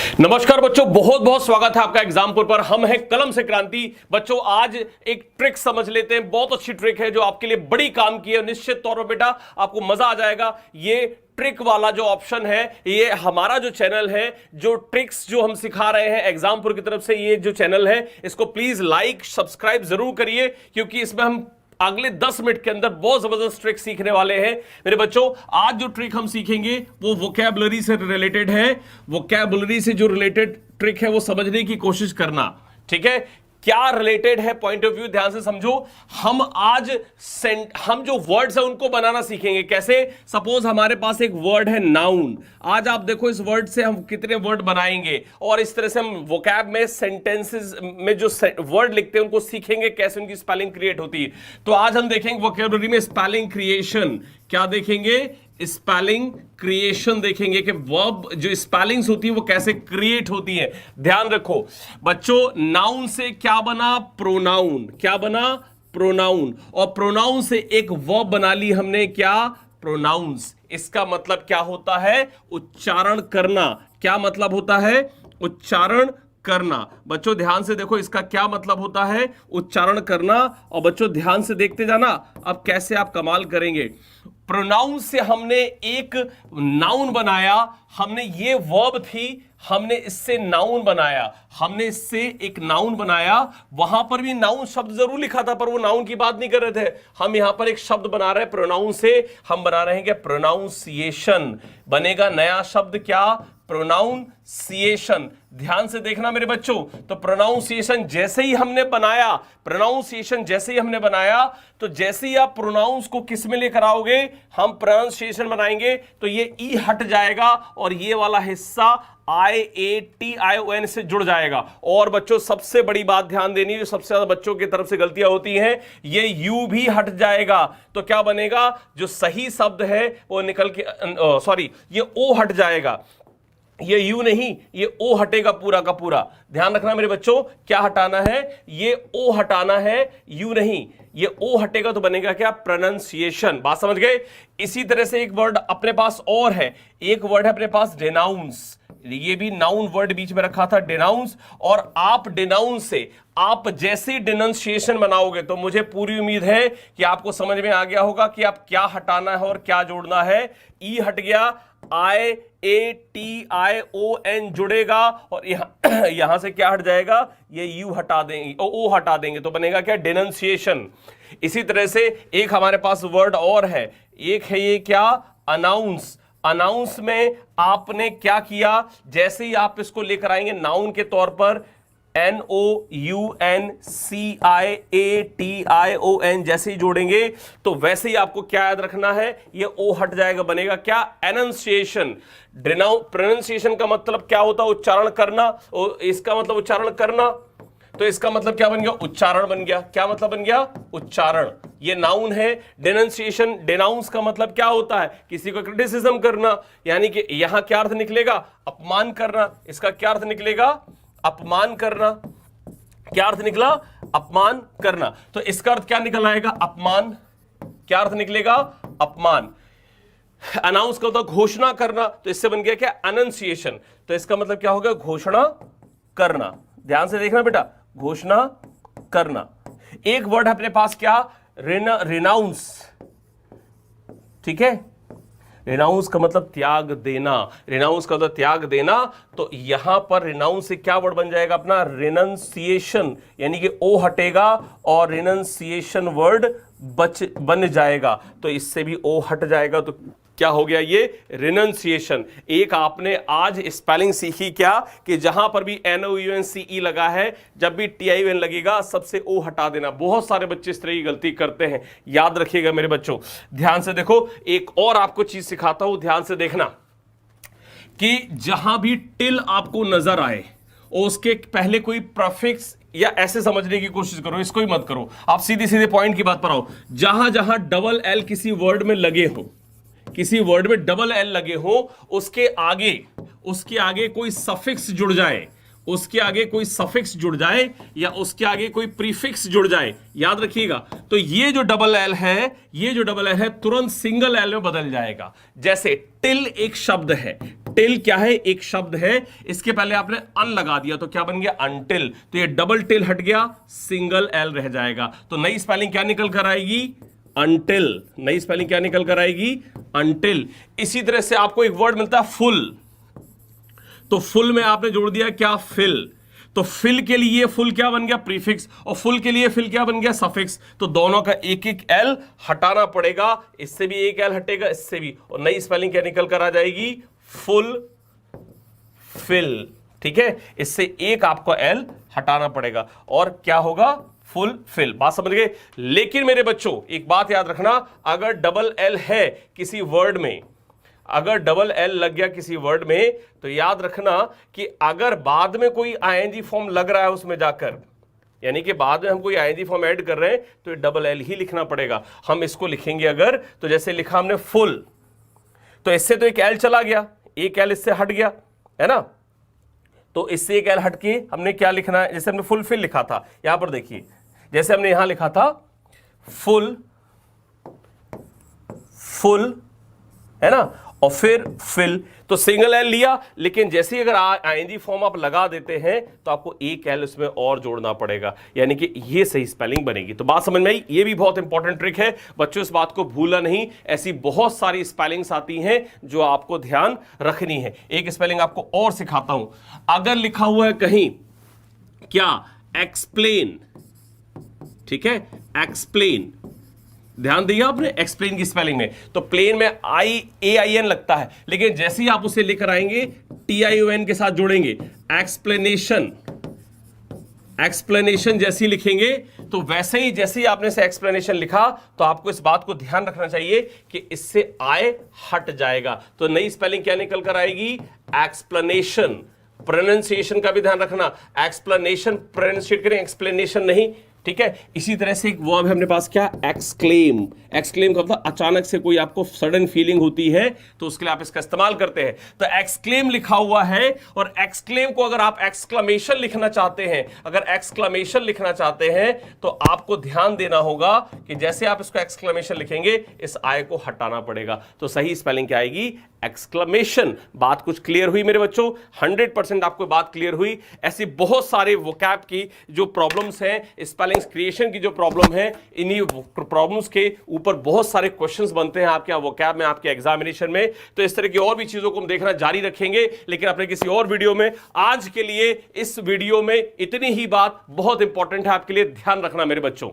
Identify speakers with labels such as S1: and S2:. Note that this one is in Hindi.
S1: नमस्कार बच्चों, बहुत बहुत स्वागत है आपका एग्जामपुर पर। हम हैं कलम से क्रांति। बच्चों आज एक ट्रिक समझ लेते हैं, बहुत अच्छी ट्रिक है जो आपके लिए बड़ी काम की है। निश्चित तौर पर बेटा आपको मजा आ जाएगा। ये ट्रिक वाला जो ऑप्शन है, ये हमारा जो चैनल है, जो ट्रिक्स जो हम सिखा रहे हैं एग्जामपुर की तरफ से, ये जो चैनल है इसको प्लीज लाइक सब्सक्राइब जरूर करिए, क्योंकि इसमें हम अगले 10 मिनट के अंदर बहुत जबरदस्त ट्रिक सीखने वाले हैं मेरे बच्चों। आज जो ट्रिक हम सीखेंगे वो वोकैबुलरी से रिलेटेड है। वोकैबुलरी से जो रिलेटेड ट्रिक है वो समझने की कोशिश करना, ठीक है। क्या रिलेटेड है पॉइंट ऑफ व्यू, ध्यान से समझो। हम आज हम जो वर्ड्स है उनको बनाना सीखेंगे। कैसे? सपोज हमारे पास एक वर्ड है नाउन। आज आप देखो इस वर्ड से हम कितने वर्ड बनाएंगे, और इस तरह से हम वोकैब में सेंटेंसेस में जो वर्ड लिखते हैं उनको सीखेंगे, कैसे उनकी स्पेलिंग क्रिएट होती है। तो आज हम देखेंगे वोकैबुलरी में स्पेलिंग क्रिएशन। क्या देखेंगे? स्पेलिंग क्रिएशन देखेंगे कि वर्ब जो स्पेलिंग्स होती है वो कैसे क्रिएट होती है। ध्यान रखो बच्चों, नाउन से क्या बना? प्रोनाउन। क्या बना? प्रोनाउन। और प्रोनाउन से एक वर्ब बना ली हमने, क्या? प्रोनाउंस। इसका मतलब क्या होता है? उच्चारण करना। क्या मतलब होता है? उच्चारण करना। बच्चों ध्यान से देखो, इसका क्या मतलब होता है? उच्चारण करना। और बच्चों ध्यान से देखते जाना, अब कैसे आप कमाल करेंगे। प्रोनाउन से हमने एक नाउन बनाया, हमने ये वर्ब थी, हमने इससे नाउन बनाया, हमने इससे एक नाउन बनाया। वहां पर भी नाउन शब्द जरूर लिखा था, पर वो नाउन की बात नहीं कर रहे थे। हम यहां पर एक शब्द बना रहे हैं प्रोनाउन से। हम बना रहे हैं क्या? प्रोनाउंसिएशन। बनेगा नया शब्द, क्या? प्रोनाउंसिएशन। ध्यान से देखना मेरे बच्चों। तो प्रोनाउंसिएशन जैसे ही हमने बनाया, प्रोनाउंसिएशन जैसे ही हमने बनाया, तो जैसे ही आप प्रोनाउंस को किस में लेकर आओगे, हम प्रोनाउंसिएशन बनाएंगे, तो ये ई हट जाएगा और ये वाला हिस्सा IATION से जुड़ जाएगा। और बच्चों सबसे बड़ी बात ध्यान देनी है, जो सबसे ज्यादा बच्चों की तरफ से गलतियां होती हैं, ये यू भी हट जाएगा। तो क्या बनेगा? जो सही शब्द है वो निकल के सॉरी, ये ओ हट जाएगा। ये यू नहीं, ये ओ हटेगा पूरा का पूरा। ध्यान रखना मेरे बच्चों, क्या हटाना है? ये ओ हटाना है, यू नहीं। ये ओ हटेगा तो बनेगा क्या? प्रोनाउंसिएशन। बात समझ गए? इसी तरह से एक वर्ड अपने पास और है, एक वर्ड है अपने पास डेनाउंस। ये भी नाउन वर्ड बीच में रखा था, डेनाउंस। और आप डेनाउंस से आप जैसे डिनंसिएशन बनाओगे तो मुझे पूरी उम्मीद है कि आपको समझ में आ गया होगा कि आप क्या हटाना है और क्या जोड़ना है। ई हट गया, IATION जुड़ेगा, और यहां से क्या हट जाएगा? ये यू हटा देंगे, ओ हटा देंगे, तो बनेगा क्या? डिनंसिएशन। इसी तरह से एक हमारे पास वर्ड और है, एक है ये क्या? अनाउंस। अनाउंस में आपने क्या किया? जैसे ही आप इसको लेकर आएंगे नाउन के तौर पर, NOUNCIATION जैसे ही जोड़ेंगे तो वैसे ही आपको क्या याद रखना है? ये ओ हट जाएगा, बनेगा क्या? एनंसिएशन। प्रोनाउंसिएशन का मतलब क्या होता है? उच्चारण करना। इसका मतलब उच्चारण करना, तो इसका मतलब क्या बन गया? उच्चारण बन गया। क्या मतलब बन गया? उच्चारण। ये नाउन है। डेनंसिएशन, डेनाउंस का मतलब क्या होता है? किसी को क्रिटिसिज्म करना, यानी कि यहां क्या अर्थ निकलेगा? अपमान करना। इसका क्या अर्थ निकलेगा? अपमान करना। क्या अर्थ निकला? अपमान करना। तो इसका अर्थ क्या निकल आएगा? अपमान। क्या अर्थ निकलेगा? अपमान। अनाउंस का होता घोषणा करना, तो इससे बन गया क्या? अनंसिएशन। तो इसका मतलब क्या होगा? घोषणा करना। ध्यान से देखना बेटा, घोषणा करना। एक वर्ड है अपने पास, क्या? रिनाउंस। ठीक है, रिनाउंस का मतलब त्याग देना। रिनाउंस का मतलब त्याग देना। तो यहां पर रिनाउंस से क्या वर्ड बन जाएगा अपना? रिनंसिएशन, यानी कि ओ हटेगा और रिनंसिएशन वर्ड बन जाएगा। तो इससे भी ओ हट जाएगा, तो क्या हो गया? ये रिनंसिएशन। एक आपने आज स्पेलिंग सीखी क्या, कि जहां पर भी NOUNCE लगा है, जब भी TION लगेगा सबसे ओ हटा देना। बहुत सारे बच्चे इस तरह की गलती करते हैं, याद रखिएगा मेरे बच्चों। ध्यान से देखो, एक और आपको चीज सिखाता हूं, ध्यान से देखना, कि जहां भी टिल आपको नजर आए और उसके पहले कोई प्रीफिक्स, या ऐसे समझने की कोशिश करो, इसको ही मत करो, आप सीधे सीधे पॉइंट की बात पर आओ। जहां जहां डबल एल किसी वर्ड में लगे हो, किसी वर्ड में डबल एल लगे हो, उसके आगे कोई सफिक्स जुड़ जाए, उसके आगे कोई सफिक्स जुड़ जाए, या उसके आगे कोई प्रीफिक्स जुड़ जाए, याद रखिएगा, तो ये जो डबल एल है, ये जो डबल एल है तुरंत सिंगल एल में बदल जाएगा। जैसे टिल एक शब्द है, until क्या है, एक शब्द है, इसके पहले आपने अन लगा दिया तो क्या बन गया, until, तो ये डबल टिल हट गया, सिंगल एल रह जाएगा। तो नई स्पेलिंग क्या निकल कर आएगी, until। नई स्पेलिंग क्या निकल कर आएगी, until। इसी तरह से आपको एक वर्ड मिलता है फुल, तो फुल में आपने जोड़ दिया क्या, फिल। तो फिल के लिए फुल क्या बन गया, प्रीफिक्स, और फुल के लिए फिल क्या बन गया, सफिक्स। तो दोनों का एक एक एल हटाना पड़ेगा, इससे भी एक एल हटेगा, इससे भी, और नई स्पेलिंग क्या निकल कर आ जाएगी, फुल फिल। ठीक है, इससे एक आपको एल हटाना पड़ेगा और क्या होगा, फुल फिल। बात समझ गए। लेकिन मेरे बच्चों एक बात याद रखना, अगर डबल एल है किसी वर्ड में, अगर डबल एल लग गया किसी वर्ड में, तो याद रखना कि अगर बाद में कोई आईएनजी फॉर्म लग रहा है उसमें जाकर, यानी कि बाद में हम कोई आईएनजी फॉर्म ऐड कर रहे हैं, तो ये डबल एल ही लिखना पड़ेगा। हम इसको लिखेंगे अगर, तो जैसे लिखा हमने फुल, तो इससे तो एक एल चला गया, एक एल इससे हट गया, है ना। तो इससे एक एल हट के हमने क्या लिखना है, जैसे हमने फुल फिल लिखा था, यहां पर देखिए, जैसे हमने यहां लिखा था फुल फुल, है ना, और फिर फिल, तो सिंगल एल लिया। लेकिन जैसे ही अगर आईएनजी फॉर्म आप लगा देते हैं तो आपको एक एल उसमें और जोड़ना पड़ेगा, यानी कि ये सही स्पेलिंग बनेगी। तो बात समझ में आई, ये भी बहुत इंपॉर्टेंट ट्रिक है बच्चों, इस बात को भूलना नहीं। ऐसी बहुत सारी स्पेलिंग्स आती हैं जो आपको ध्यान रखनी है। एक स्पेलिंग आपको और सिखाता हूं, अगर लिखा हुआ है कहीं क्या, एक्सप्लेन, ठीक है, एक्सप्लेन, ध्यान दिया आपने एक्सप्लेन की स्पेलिंग में, तो प्लेन में AIN लगता है, लेकिन जैसे ही आप उसे लेकर आएंगे TION के साथ जोड़ेंगे, एक्सप्लेनेशन, एक्सप्लेनेशन जैसे लिखेंगे, तो वैसे ही जैसे ही आपने से एक्सप्लेनेशन लिखा, तो आपको इस बात को ध्यान रखना चाहिए कि इससे आय हट जाएगा। तो नई स्पेलिंग क्या निकल कर आएगी, एक्सप्लेनेशन। प्रोनाउंसिएशन का भी ध्यान रखना, एक्सप्लेनेशन प्रोनाउंसिएट करें, एक्सप्लेनेशन नहीं, ठीक है। इसी तरह से एक वर्ब है अपने पास क्या, एक्सक्लेम। एक्सक्लेम का मतलब अचानक से कोई आपको सडन फीलिंग होती है, तो उसके लिए आप इसका इस्तेमाल करते हैं। तो एक्सक्लेम लिखा हुआ है, और एक्सक्लेम को अगर आप एक्सक्लेमेशन लिखना चाहते हैं, अगर एक्सक्लेमेशन लिखना चाहते हैं, तो आपको ध्यान देना होगा कि जैसे आप इसको एक्सक्लेमेशन लिखेंगे, इस आय को हटाना पड़ेगा। तो सही स्पेलिंग क्या आएगी, एक्सक्लेमेशन। बात कुछ क्लियर हुई मेरे बच्चों, 100% आपको बात क्लियर हुई। ऐसी बहुत सारे वोकैब की जो प्रॉब्लम्स हैं, स्पेलिंग क्रिएशन की जो प्रॉब्लम है, इन्हीं प्रॉब्लम्स के ऊपर बहुत सारे क्वेश्चंस बनते हैं आपके वोकैब में, आपके एग्जामिनेशन में। तो इस तरह की और भी चीजों को हम देखना जारी रखेंगे, लेकिन अपने किसी और वीडियो में। आज के लिए इस वीडियो में इतनी ही बात बहुत इंपॉर्टेंट है, आपके लिए ध्यान रखना मेरे बच्चों।